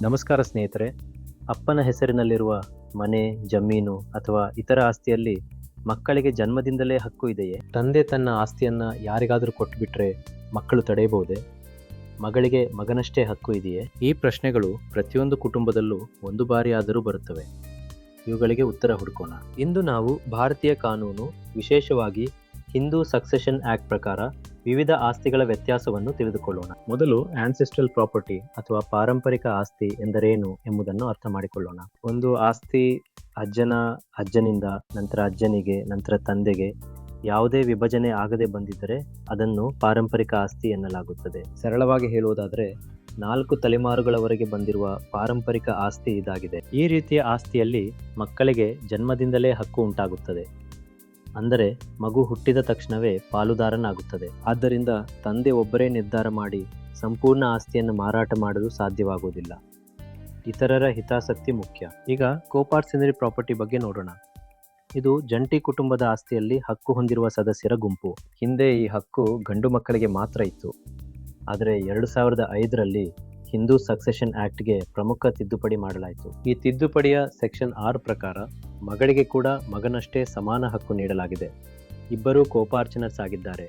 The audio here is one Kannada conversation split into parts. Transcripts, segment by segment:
ನಮಸ್ಕಾರ ಸ್ನೇಹಿತರೆ. ಅಪ್ಪನ ಹೆಸರಿನಲ್ಲಿರುವ ಮನೆ, ಜಮೀನು ಅಥವಾ ಇತರ ಆಸ್ತಿಯಲ್ಲಿ ಮಕ್ಕಳಿಗೆ ಜನ್ಮದಿಂದಲೇ ಹಕ್ಕು ಇದೆಯೇ? ತಂದೆ ತನ್ನ ಆಸ್ತಿಯನ್ನ ಯಾರಿಗಾದರೂ ಕೊಟ್ಬಿಟ್ರೆ ಮಕ್ಕಳು ತಡೆಯಬಹುದೇ? ಮಗಳಿಗೆ ಮಗನಷ್ಟೇ ಹಕ್ಕು ಇದೆಯೇ? ಈ ಪ್ರಶ್ನೆಗಳು ಪ್ರತಿಯೊಂದು ಕುಟುಂಬದಲ್ಲೂ ಒಂದು ಬಾರಿ ಆದರೂ ಬರುತ್ತವೆ. ಇವುಗಳಿಗೆ ಉತ್ತರ ಹುಡುಕೋಣ. ಇಂದು ನಾವು ಭಾರತೀಯ ಕಾನೂನು, ವಿಶೇಷವಾಗಿ ಹಿಂದೂ ಸಕ್ಸೆಷನ್ ಆಕ್ಟ್ ಪ್ರಕಾರ ವಿವಿಧ ಆಸ್ತಿಗಳ ವ್ಯತ್ಯಾಸವನ್ನು ತಿಳಿದುಕೊಳ್ಳೋಣ. ಮೊದಲು ಆನ್ಸೆಸ್ಟ್ರಲ್ ಪ್ರಾಪರ್ಟಿ ಅಥವಾ ಪಾರಂಪರಿಕ ಆಸ್ತಿ ಎಂದರೇನು ಎಂಬುದನ್ನು ಅರ್ಥ ಮಾಡಿಕೊಳ್ಳೋಣ. ಒಂದು ಆಸ್ತಿ ಅಜ್ಜನಿಂದ, ನಂತರ ಅಜ್ಜನಿಗೆ, ನಂತರ ತಂದೆಗೆ ಯಾವುದೇ ವಿಭಜನೆ ಆಗದೆ ಬಂದಿದ್ದರೆ ಅದನ್ನು ಪಾರಂಪರಿಕ ಆಸ್ತಿ ಎನ್ನಲಾಗುತ್ತದೆ. ಸರಳವಾಗಿ ಹೇಳುವುದಾದರೆ 4 ತಲೆಮಾರುಗಳವರೆಗೆ ಬಂದಿರುವ ಪಾರಂಪರಿಕ ಆಸ್ತಿ ಇದಾಗಿದೆ. ಈ ರೀತಿಯ ಆಸ್ತಿಯಲ್ಲಿ ಮಕ್ಕಳಿಗೆ ಜನ್ಮದಿಂದಲೇ ಹಕ್ಕು ಉಂಟಾಗುತ್ತದೆ. ಅಂದರೆ ಮಗು ಹುಟ್ಟಿದ ತಕ್ಷಣವೇ ಪಾಲುದಾರನಾಗುತ್ತದೆ. ಆದ್ದರಿಂದ ತಂದೆ ಒಬ್ಬರೇ ನಿರ್ಧಾರ ಮಾಡಿ ಸಂಪೂರ್ಣ ಆಸ್ತಿಯನ್ನು ಮಾರಾಟ ಮಾಡಲು ಸಾಧ್ಯವಾಗುವುದಿಲ್ಲ. ಇತರರ ಹಿತಾಸಕ್ತಿ ಮುಖ್ಯ. ಈಗ ಕೋಪಾರ್ಸಿನರಿ ಪ್ರಾಪರ್ಟಿ ಬಗ್ಗೆ ನೋಡೋಣ. ಇದು ಜಂಟಿ ಕುಟುಂಬದ ಆಸ್ತಿಯಲ್ಲಿ ಹಕ್ಕು ಹೊಂದಿರುವ ಸದಸ್ಯರ ಗುಂಪು. ಹಿಂದೆ ಈ ಹಕ್ಕು ಗಂಡು ಮಕ್ಕಳಿಗೆ ಮಾತ್ರ ಇತ್ತು. ಆದರೆ 2005ರಲ್ಲಿ ಹಿಂದೂ ಸಕ್ಸೆಷನ್ ಆಕ್ಟ್ಗೆ ಪ್ರಮುಖ ತಿದ್ದುಪಡಿ ಮಾಡಲಾಯಿತು. ಈ ತಿದ್ದುಪಡಿಯ ಸೆಕ್ಷನ್ 6 ಪ್ರಕಾರ ಮಗಳಿಗೆ ಕೂಡ ಮಗನಷ್ಟೇ ಸಮಾನ ಹಕ್ಕು ನೀಡಲಾಗಿದೆ. ಇಬ್ಬರೂ ಕೋಪಾರ್ಚನರ್ಸ್ ಆಗಿದ್ದಾರೆ.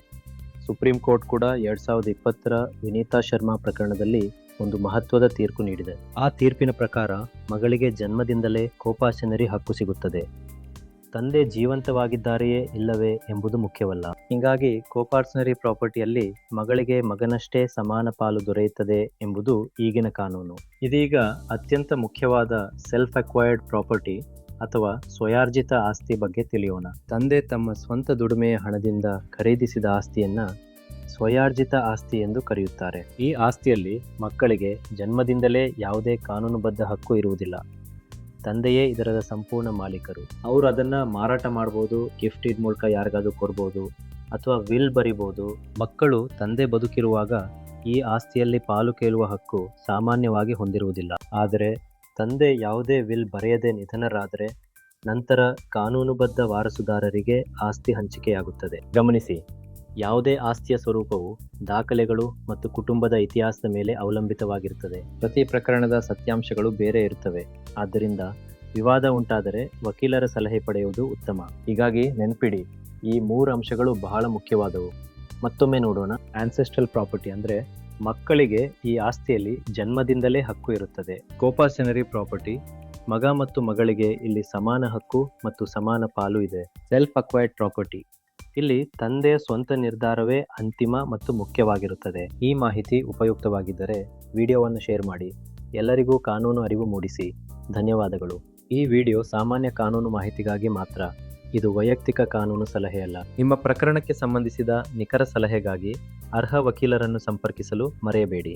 ಸುಪ್ರೀಂ ಕೋರ್ಟ್ ಕೂಡ 2020ರ ವಿನೀತಾ ಶರ್ಮಾ ಪ್ರಕರಣದಲ್ಲಿ ಒಂದು ಮಹತ್ವದ ತೀರ್ಪು ನೀಡಿದೆ. ಆ ತೀರ್ಪಿನ ಪ್ರಕಾರ ಮಗಳಿಗೆ ಜನ್ಮದಿಂದಲೇ ಕೋಪಾರ್ಚನರಿ ಹಕ್ಕು ಸಿಗುತ್ತದೆ. ತಂದೆ ಜೀವಂತವಾಗಿದ್ದಾರೆಯೇ ಇಲ್ಲವೇ ಎಂಬುದು ಮುಖ್ಯವಲ್ಲ. ಹೀಗಾಗಿ ಕೋಪಾರ್ಚನರಿ ಪ್ರಾಪರ್ಟಿಯಲ್ಲಿ ಮಗಳಿಗೆ ಮಗನಷ್ಟೇ ಸಮಾನ ಪಾಲು ದೊರೆಯುತ್ತದೆ ಎಂಬುದು ಈಗಿನ ಕಾನೂನು. ಇದೀಗ ಅತ್ಯಂತ ಮುಖ್ಯವಾದ ಸೆಲ್ಫ್ ಅಕ್ವೈರ್ಡ್ ಪ್ರಾಪರ್ಟಿ ಅಥವಾ ಸ್ವಯಾರ್ಜಿತ ಆಸ್ತಿ ಬಗ್ಗೆ ತಿಳಿಯೋಣ. ತಂದೆ ತಮ್ಮ ಸ್ವಂತ ದುಡಿಮೆಯ ಹಣದಿಂದ ಖರೀದಿಸಿದ ಆಸ್ತಿಯನ್ನ ಸ್ವಯಾರ್ಜಿತ ಆಸ್ತಿ ಎಂದು ಕರೆಯುತ್ತಾರೆ. ಈ ಆಸ್ತಿಯಲ್ಲಿ ಮಕ್ಕಳಿಗೆ ಜನ್ಮದಿಂದಲೇ ಯಾವುದೇ ಕಾನೂನುಬದ್ಧ ಹಕ್ಕು ಇರುವುದಿಲ್ಲ. ತಂದೆಯೇ ಇದರ ಸಂಪೂರ್ಣ ಮಾಲೀಕರು. ಅವರು ಅದನ್ನ ಮಾರಾಟ ಮಾಡಬಹುದು, ಗಿಫ್ಟ್ ಇದ್ ಮೂಲಕ ಯಾರಿಗಾದ್ರೂ ಕೊಡ್ಬೋದು, ಅಥವಾ ವಿಲ್ ಬರಿಬಹುದು. ಮಕ್ಕಳು ತಂದೆ ಬದುಕಿರುವಾಗ ಈ ಆಸ್ತಿಯಲ್ಲಿ ಪಾಲು ಕೇಳುವ ಹಕ್ಕು ಸಾಮಾನ್ಯವಾಗಿ ಹೊಂದಿರುವುದಿಲ್ಲ. ಆದರೆ ತಂದೆ ಯಾವುದೇ ವಿಲ್ ಬರೆಯದೆ ನಿಧನರಾದರೆ ನಂತರ ಕಾನೂನುಬದ್ಧ ವಾರಸುದಾರರಿಗೆ ಆಸ್ತಿ ಹಂಚಿಕೆಯಾಗುತ್ತದೆ. ಗಮನಿಸಿ, ಯಾವುದೇ ಆಸ್ತಿಯ ಸ್ವರೂಪವು ದಾಖಲೆಗಳು ಮತ್ತು ಕುಟುಂಬದ ಇತಿಹಾಸದ ಮೇಲೆ ಅವಲಂಬಿತವಾಗಿರುತ್ತದೆ. ಪ್ರತಿ ಪ್ರಕರಣದ ಸತ್ಯಾಂಶಗಳು ಬೇರೆ ಇರುತ್ತವೆ. ಆದ್ದರಿಂದ ವಿವಾದ ಉಂಟಾದರೆ ವಕೀಲರ ಸಲಹೆ ಪಡೆಯುವುದು ಉತ್ತಮ. ಹೀಗಾಗಿ ನೆನಪಿಡಿ, ಈ 3 ಅಂಶಗಳು ಬಹಳ ಮುಖ್ಯವಾದವು. ಮತ್ತೊಮ್ಮೆ ನೋಡೋಣ. ಆನ್ಸೆಸ್ಟ್ರಲ್ ಪ್ರಾಪರ್ಟಿ ಅಂದರೆ ಮಕ್ಕಳಿಗೆ ಈ ಆಸ್ತಿಯಲ್ಲಿ ಜನ್ಮದಿಂದಲೇ ಹಕ್ಕು ಇರುತ್ತದೆ. ಕೋಪಾರ್ಚನರಿ ಪ್ರಾಪರ್ಟಿ, ಮಗ ಮತ್ತು ಮಗಳಿಗೆ ಇಲ್ಲಿ ಸಮಾನ ಹಕ್ಕು ಮತ್ತು ಸಮಾನ ಪಾಲು ಇದೆ. ಸೆಲ್ಫ್ ಅಕ್ವೈರ್ಡ್ ಪ್ರಾಪರ್ಟಿ, ಇಲ್ಲಿ ತಂದೆಯ ಸ್ವಂತ ನಿರ್ಧಾರವೇ ಅಂತಿಮ ಮತ್ತು ಮುಖ್ಯವಾಗಿರುತ್ತದೆ. ಈ ಮಾಹಿತಿ ಉಪಯುಕ್ತವಾಗಿದ್ದರೆ ವಿಡಿಯೋವನ್ನು ಶೇರ್ ಮಾಡಿ. ಎಲ್ಲರಿಗೂ ಕಾನೂನು ಅರಿವು ಮೂಡಿಸಿ. ಧನ್ಯವಾದಗಳು. ಈ ವಿಡಿಯೋ ಸಾಮಾನ್ಯ ಕಾನೂನು ಮಾಹಿತಿಗಾಗಿ ಮಾತ್ರ. ಇದು ವೈಯಕ್ತಿಕ ಕಾನೂನು ಸಲಹೆಯಲ್ಲ. ನಿಮ್ಮ ಪ್ರಕರಣಕ್ಕೆ ಸಂಬಂಧಿಸಿದ ನಿಖರ ಸಲಹೆಗಾಗಿ ಅರ್ಹ ವಕೀಲರನ್ನು ಸಂಪರ್ಕಿಸಲು ಮರೆಯಬೇಡಿ.